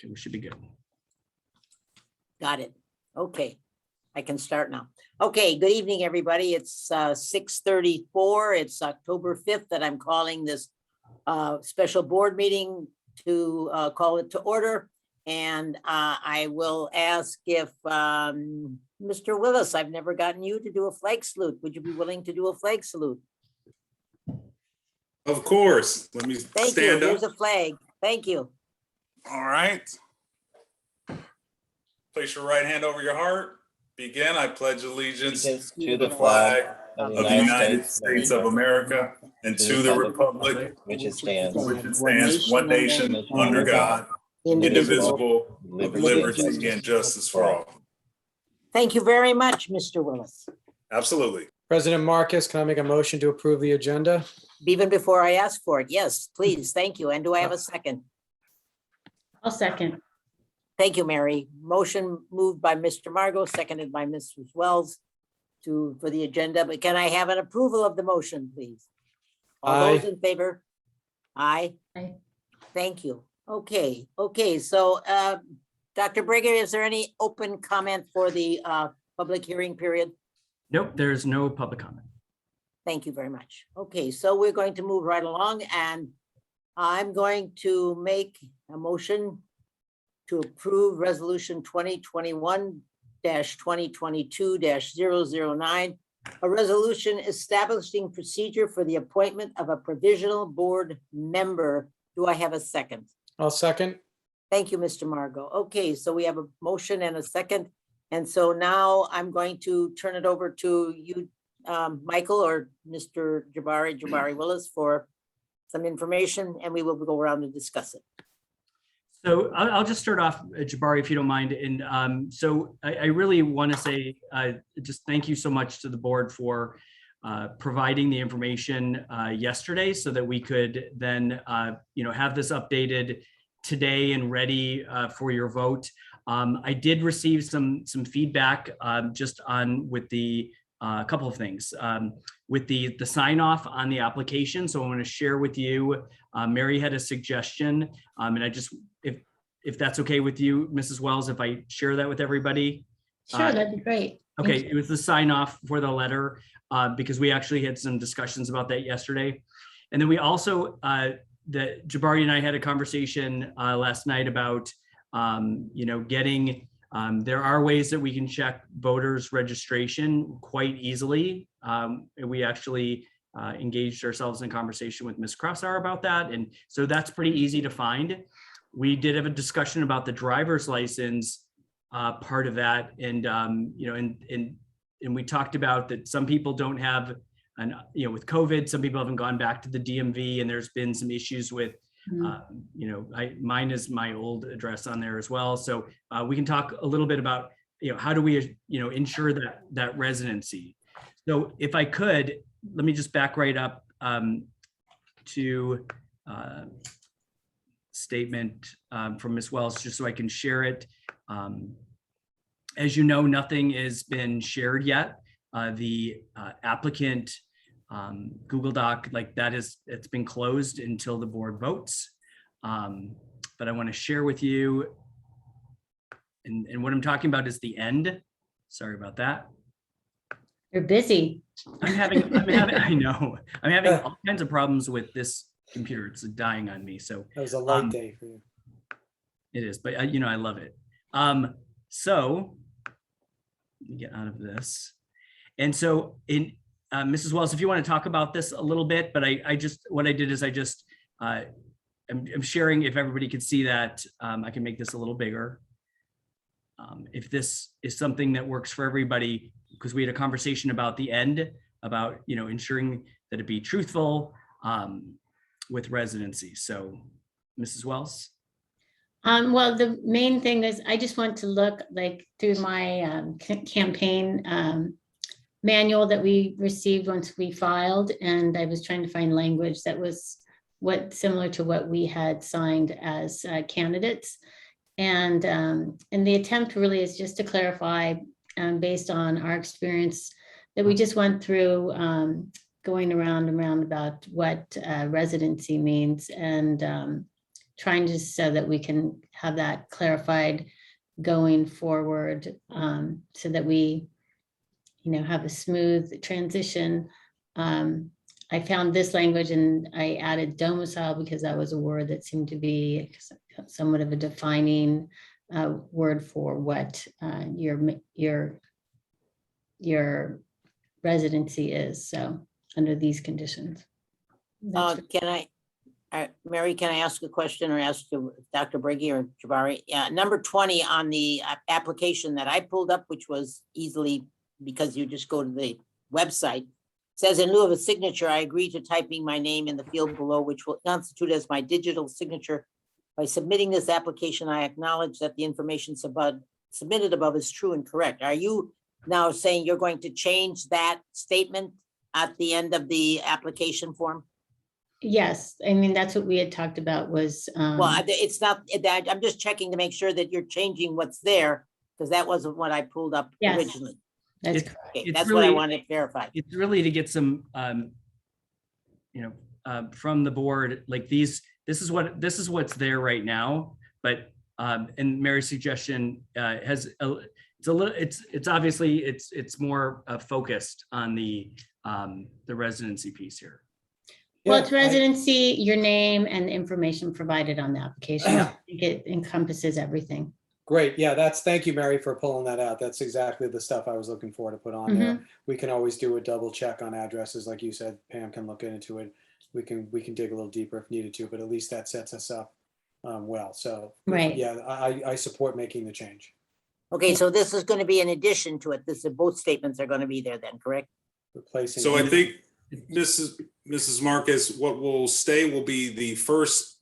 Okay, we should be good. Got it. Okay, I can start now. Okay, good evening, everybody. It's 6:34. It's October 5th that I'm calling this special board meeting to call it to order. And I will ask if Mr. Willis, I've never gotten you to do a flag salute. Would you be willing to do a flag salute? Of course. Let me Thank you. stand up. Here's a flag. Thank you. All right. Place your right hand over your heart. Begin. I pledge allegiance To the flag of the United States of America and to the republic which it stands, which it stands, one nation, under God, indivisible, with liberty and justice for all. Thank you very much, Mr. Willis. Absolutely. President Marcus, can I make a motion to approve the agenda? Even before I ask for it, yes, please, thank you. And do I have a second? I'll second. Thank you, Mary. Motion moved by Mr. Margot, seconded by Mrs. Wells for the agenda, but can I have an approval of the motion, please? All those in favor? Aye. Aye. Thank you. Okay, so Dr. Brigger, is there any open comment for the public hearing period? Nope, there's no public comment. Thank you very much. Okay, so we're going to move right along, and I'm going to make a motion to approve resolution 2021-2022-009, a resolution establishing procedure for the appointment of a provisional board member. Do I have a second? I'll second. Thank you, Mr. Margot. Okay, so we have a motion and a second. And so now I'm going to turn it over to you, Michael, or Mr. Jabari Willis, for some information, and we will go around and discuss it. So I'll just start off, Jabari, if you don't mind. And so I really want to say just thank you so much to the board for providing the information yesterday so that we could then have this updated today and ready for your vote. I did receive some feedback just on with the couple of things with the sign off on the application. So I want to share with you, Mary had a suggestion, and I just, if that's okay with you, Mrs. Wells, if I share that with everybody. Sure, that'd be great. Okay, it was the sign off for the letter because we actually had some discussions about that yesterday. And then we also, Jabari and I had a conversation last night about, getting, there are ways that we can check voters registration quite easily. We actually engaged ourselves in conversation with Ms. Crossar about that. And so that's pretty easy to find. We did have a discussion about the driver's license part of that. And, and we talked about that some people don't have, with COVID, some people haven't gone back to the DMV, and there's been some issues with, mine is my old address on there as well. So we can talk a little bit about, how do we, ensure that residency. So if I could, let me just back right up to statement from Ms. Wells, just so I can share it. As you know, nothing has been shared yet. The applicant Google Doc, it's been closed until the board votes. But I want to share with you, and what I'm talking about is the end. Sorry about that. You're busy. I know. I'm having all kinds of problems with this computer. It's dying on me. So That was a light day for you. it is, but I love it. So let me get out of this. And so Mrs. Wells, if you want to talk about this a little bit, but I'm sharing, if everybody could see that, I can make this a little bigger. If this is something that works for everybody, because we had a conversation about the end, about, ensuring that it be truthful with residency. So Mrs. Wells. Well, the main thing is I just want to look through my campaign manual that we received once we filed, and I was trying to find language that was similar to what we had signed as candidates. And the attempt really is just to clarify, based on our experience that we just went through, going around and around about what residency means, and trying to, so that we can have that clarified going forward, so that we, have a smooth transition. I found this language and I added domicile because that was a word that seemed to be somewhat of a defining word for what your residency is. So under these conditions. Mary, can I ask a question or ask Dr. Briggy or Jabari? Yeah, number 20 on the application that I pulled up, which was easily, because you just go to the website, says in lieu of a signature, I agree to typing my name in the field below, which will constitute as my digital signature. By submitting this application, I acknowledge that the information submitted above is true and correct. Are you now saying you're going to change that statement at the end of the application form? Yes, I mean, that's what we had talked about was. Well, it's not, I'm just checking to make sure that you're changing what's there, because that wasn't what I pulled up Yes. originally. That's It's- correct. Okay, It's that's what I really- wanted to verify. It's really to get some, from the board, like this is what's there right now, but, and Mary's suggestion it's obviously, it's more focused on the residency piece here. Well, Yeah, it's residency, your name and the information provided on the application. I think it encompasses everything. Great. Yeah, thank you, Mary, for pulling that out. That's exactly the stuff I was looking for to put on there. We can always do a double check on addresses. Like you said, Pam can look into it. We can dig a little deeper if needed to, but at least that sets us up well. So, Right. yeah, I support making the change. Okay, so this is going to be in addition to it. Both statements are going to be there then, correct? Replacing. So I think, Mrs. Marcus, what will stay will be the first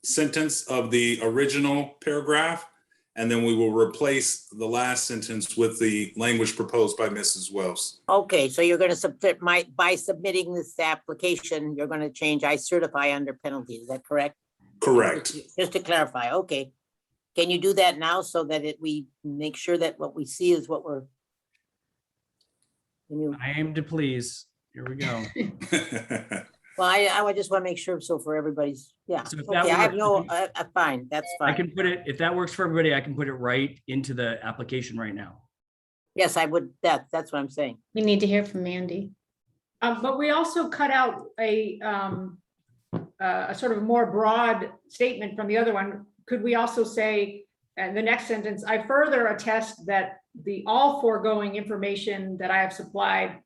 sentence of the original paragraph, and then we will replace the last sentence with the language proposed by Mrs. Wells. Okay, so you're going to submit by submitting this application, you're going to change I certify under penalty. Is that correct? Correct. Just to clarify, okay. Can you do that now so that we make sure that what we see is what we're. Can you, I aim to please. Here we go. well, I would just want to make sure, so for everybody's, yeah, So if that okay, I have works, no, fine, that's I fine. can put it, if that works for everybody, I can put it right into the application right now. Yes, I would, that's what I'm saying. We need to hear from Mandy. But we also cut out a sort of more broad statement from the other one. Could we also say, and the next sentence, I further attest that all foregoing information that I have supplied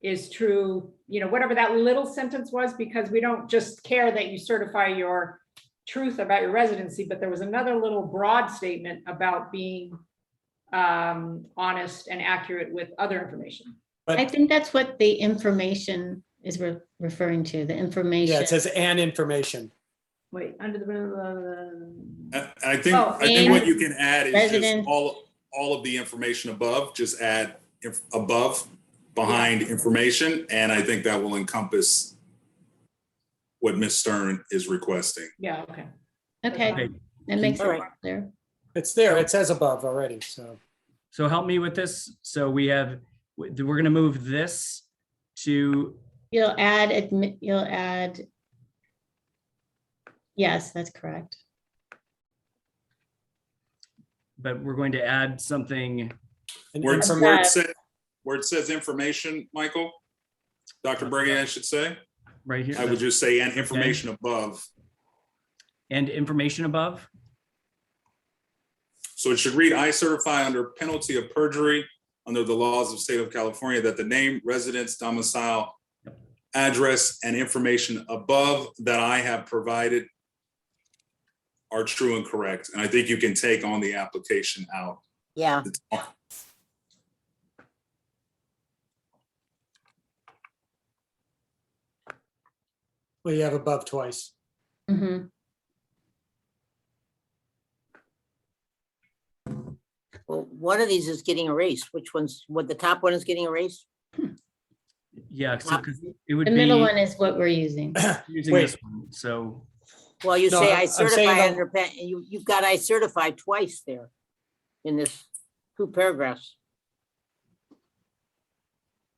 is true, whatever that little sentence was, because we don't just care that you certify your truth about your residency, but there was another little broad statement about being honest and accurate with other information. I think that's what the information is referring to, the information. Yeah, it says "and information." Wait, under the. I think Oh, what you can add is just residents. all of the information above, just add above, behind information, and I think that will encompass what Ms. Stern is requesting. Yeah, okay. Okay, Okay. that makes it All right. more clear. It's there. It says above already. So So help me with this. So we're going to move this to, You'll add. Yes, that's correct. but we're going to add something. an Where informa- it says information, Michael, Dr. Brady, I should say, Right here. I would just say, and information above. And information above. So it should read, I certify under penalty of perjury under the laws of the state of California that the name, residence, domicile, address, and information above that I have provided are true and correct. And I think you can take on the application out. Yeah, well, you have above twice. Mhm. well, one of these is getting erased. Which the top one is getting erased? Yeah, so 'cause it would The be middle one is what we're using. using Wait. this one. So Well, you No, say I'm I saying certify the- under, you've got I certify twice there in this 2 paragraphs.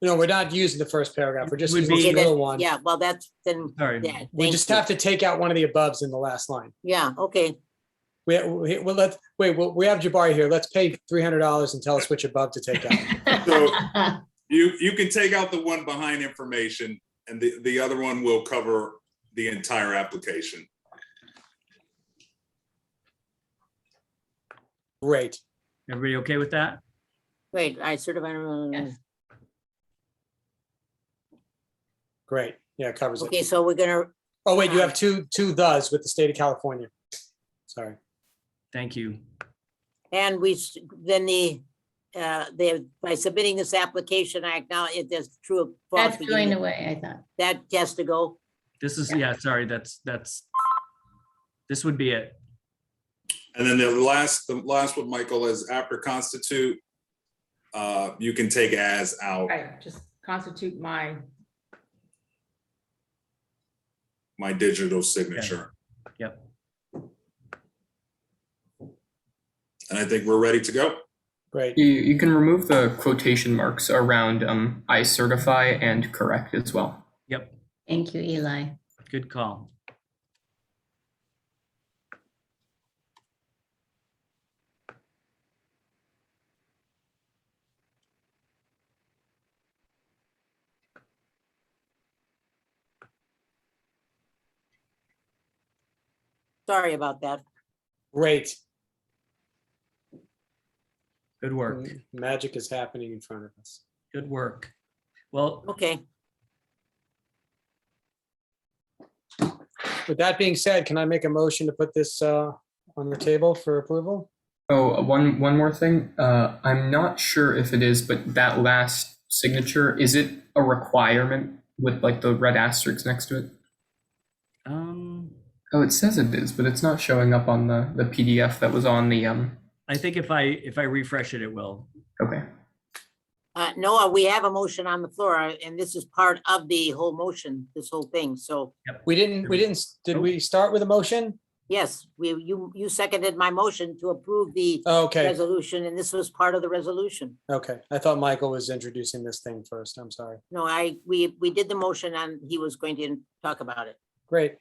No, we're not using the first paragraph. We're just Would using be- the Okay, middle then- one. Yeah, well, that's then, Sorry. yeah. We thank just you. have to take out one of the aboves in the last line. Yeah, okay. Well, we have Jabari here. Let's pay $300 and tell us which above to take out. You can take out the one behind information, and the other one will cover the entire application. Great. Everybody okay with that? Wait, I sort of, Yes. Great. Yeah, it covers okay, it. so we're gonna, Oh, wait, you have two thes with the state of California. Sorry. Thank you. and then by submitting this application, I acknowledge it is true. or false, That's we going give it- away, I thought. That has to go. This is, Yeah. yeah, sorry, this would be it. And then the last one, Michael, is after constitute, you can take as out Right, just constitute my, my digital signature. Yep. And I think we're ready to go. Great. You can remove the quotation marks around I certify and correct as well. Yep. Thank you, Eli. Good call. Sorry about that. Great. Good work. Magic is happening in front of us. Good work. Well, Okay, With that being said, can I make a motion to put this on the table for approval? Oh, one more thing. I'm not sure if it is, but that last signature, is it a requirement with like the red asterisks next to it? Oh, it says it is, but it's not showing up on the PDF that was on the I think if I refresh it, it will. Okay. Noah, we have a motion on the floor, and this is part of the whole motion, this whole thing. So, Did we start with a motion? yes, you seconded my motion to approve the Okay, resolution, and this was part of the resolution. okay. I thought Michael was introducing this thing first. I'm sorry. No, we did the motion and he was going to talk about it. Great.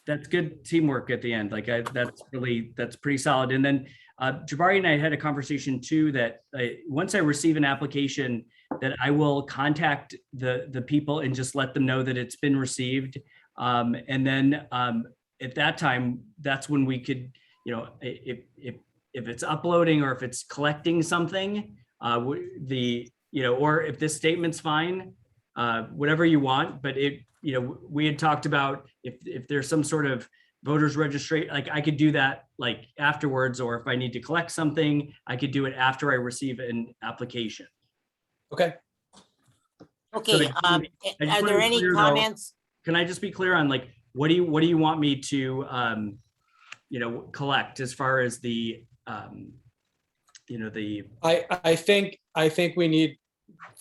That's good teamwork at the end. That's pretty solid. And then Jabari and I had a conversation too, that once I receive an application, that I will contact the people and just let them know that it's been received. And then at that time, that's when we could, if it's uploading or if it's collecting something, or if this statement's fine, whatever you want, but we had talked about if there's some sort of voters registration, like I could do that like afterwards, or if I need to collect something, I could do it after I receive an application. Okay. Okay, I are just there wanna be any clear, though. comments? Can I just be clear on like, what do you want me to, collect as far as the, I think we need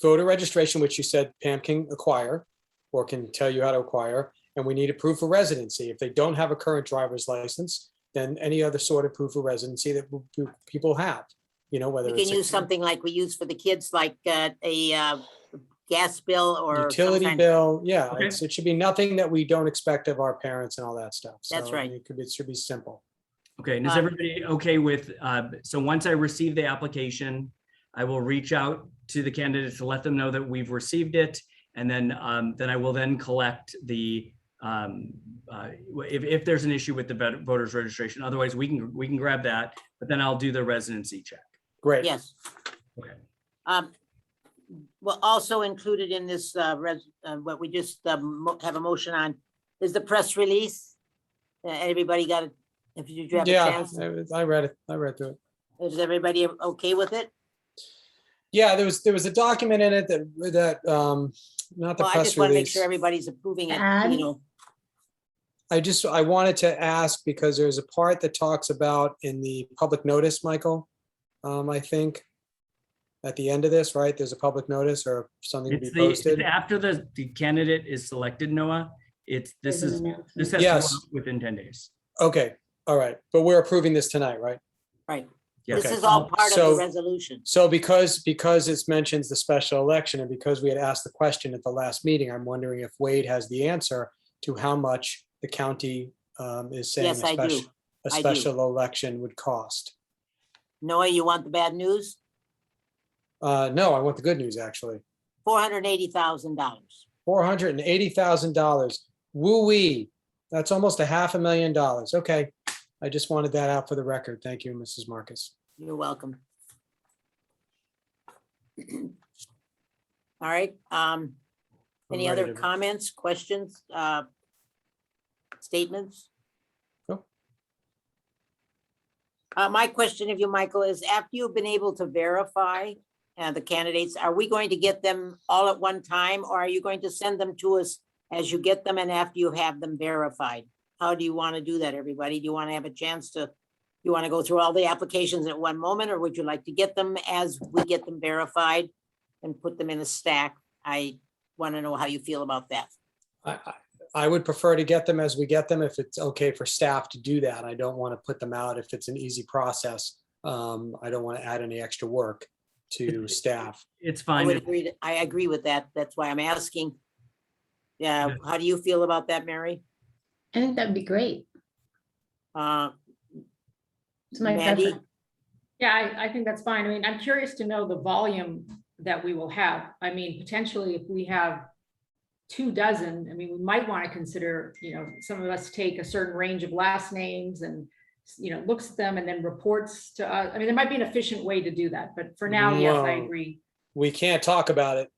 voter registration, which you said Pam can acquire or can tell you how to acquire. And we need a proof of residency. If they don't have a current driver's license, then any other sort of proof of residency that people have, whether We it's can use something like we use for the kids, like a gas bill or some utility kind- bill. Yeah, Okay. it should be nothing that we don't expect of our parents and all that stuff. That's So right. It should be simple. okay, and is everybody okay with, so once I receive the application, I will reach out to the candidates to let them know that we've received it. And then I will then collect the, if there's an issue with the voters registration, otherwise we can grab that, but then I'll do the residency check. Great. Yes. Okay. Well, also included in this, what we just have a motion on is the press release. Everybody got it? If you have a Yeah, chance, I read it. I read through it. is everybody okay with it? Yeah, there was a document in it that not the Well, I press just want to make release. sure everybody's approving it, Add? I wanted to ask because there's a part that talks about in the public notice, Michael. I think at the end of this, right? There's a public notice or something to be It's posted. after the candidate is selected, Noah, this There's an has announcement. to go Yes. out within 10 days. Okay, all right. But we're approving this tonight, right? Right. Yes. This is all part of So- the resolution. So because it mentions the special election and because we had asked the question at the last meeting, I'm wondering if Wade has the answer to how much the county is saying Yes, I do. a I do. special election would cost. Noah, you want the bad news? No, I want the good news, actually. $480,000. $480,000. Woo-wee. That's almost $500,000. Okay. I just wanted that out for the record. Thank you, Mrs. Marcus. You're welcome. All right, I'm any ready other to- comments, questions, statements? No. My question of you, Michael, is after you've been able to verify the candidates, are we going to get them all at one time, or are you going to send them to us as you get them and after you have them verified? How do you want to do that, everybody? Do you want to have a chance to, you want to go through all the applications at one moment, or would you like to get them as we get them verified and put them in a stack? I want to know how you feel about that. I would prefer to get them as we get them if it's okay for staff to do that. I don't want to put them out if it's an easy process. I don't want to add any extra work to staff. It's I fine. would agree, I agree with that. That's why I'm asking. Yeah, how do you feel about that, Mary? I think that'd be great. Uh, It's my Mandy? preference. Yeah, I think that's fine. I mean, I'm curious to know the volume that we will have. I mean, potentially if we have 24, I mean, we might want to consider, some of us take a certain range of last names and, looks at them and then reports to us. I mean, there might be an efficient way to do that, but for now, yes, I Whoa. agree. We can't talk about it.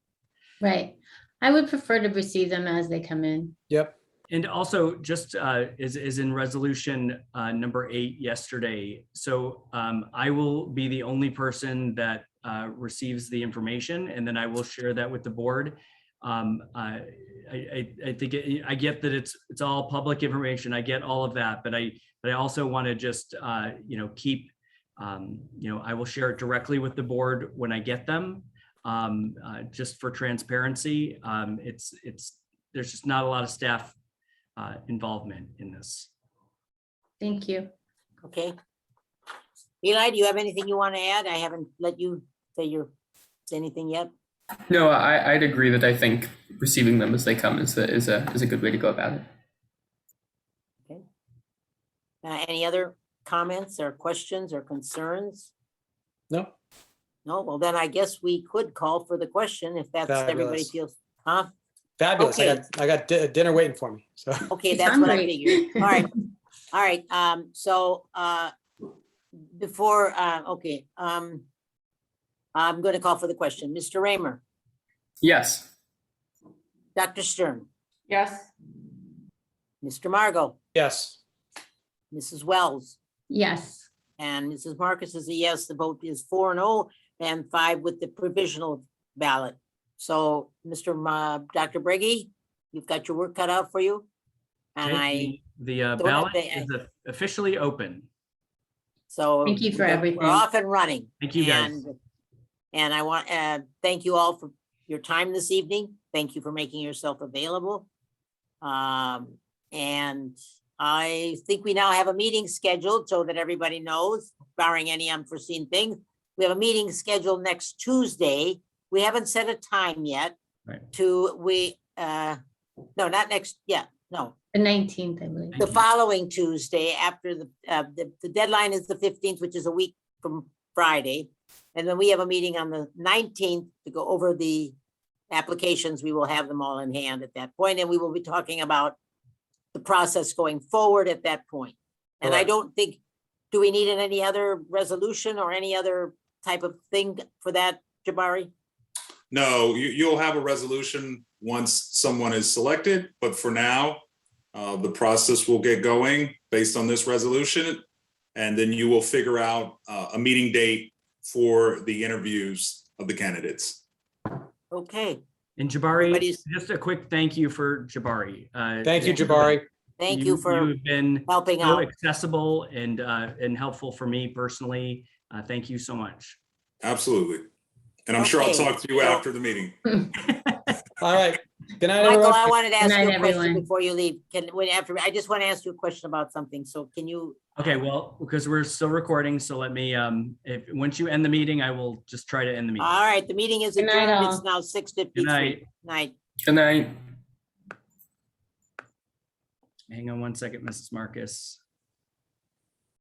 Right. I would prefer to receive them as they come in. Yep. And also just is in resolution number 8 yesterday. So I will be the only person that receives the information, and then I will share that with the board. I think I get that it's all public information. I get all of that, but I also want to just keep I will share it directly with the board when I get them, just for transparency. There's just not a lot of staff involvement in this. Thank you. Okay. Eli, do you have anything you want to add? I haven't let you say anything yet. No, I'd agree that I think receiving them as they come is a good way to go about it. Okay. Any other comments or questions or concerns? No. No, well, then I guess we could call for the question if that's everybody Fabulous. feels, huh? Fabulous. Okay. I got dinner waiting for me. So Okay, He's that's what I hungry. figured. All right. All right, so before, okay, I'm going to call for the question. Mr. Raymer, Yes. Dr. Stern, Yes, Mr. Margot, yes. Mrs. Wells, Yes. and Mrs. Marcus is a yes. The vote is 4-0 and 5 with the provisional ballot. So, Dr. Briggy, you've got your work cut out for you. And Okay, the don't ballot have to- is officially open. So. Thank you for we're everything. off and running. Thank you, guys. And I want, thank you all for your time this evening. Thank you for making yourself available. And I think we now have a meeting scheduled so that everybody knows, barring any unforeseen things. We have a meeting scheduled next Tuesday. We haven't set a time yet. Right. No, not next, no, The 19th, I believe. the following Tuesday after the deadline is the 15th, which is a week from Friday. And then we have a meeting on the 19th to go over the applications. We will have them all in hand at that point, and we will be talking about the process going forward at that point. And I Correct. don't think, do we need any other resolution or any other type of thing for that, Jabari? No, you'll have a resolution once someone is selected, but for now, the process will get going based on this resolution. And then you will figure out a meeting date for the interviews of the candidates. Okay, And Jabari, Everybody's- just a quick thank you for Jabari. Thank you, Jabari. thank you for You've been helping so out. accessible and helpful for me personally. Thank you so much. Absolutely. And I'm sure I'll Okay, talk to you so- after the meeting. All right. Good night, Michael, everyone. I wanted to ask Good you night, a question everyone. before you leave. I just want to ask you a question about something. So can you Okay, well, because we're still recording, so let me, once you end the meeting, I will just try to end the meeting. All right, the meeting is Good night, adjourned. all. It's now Good 6:53. night. Night. Good night. Hang on one second, Mrs. Marcus.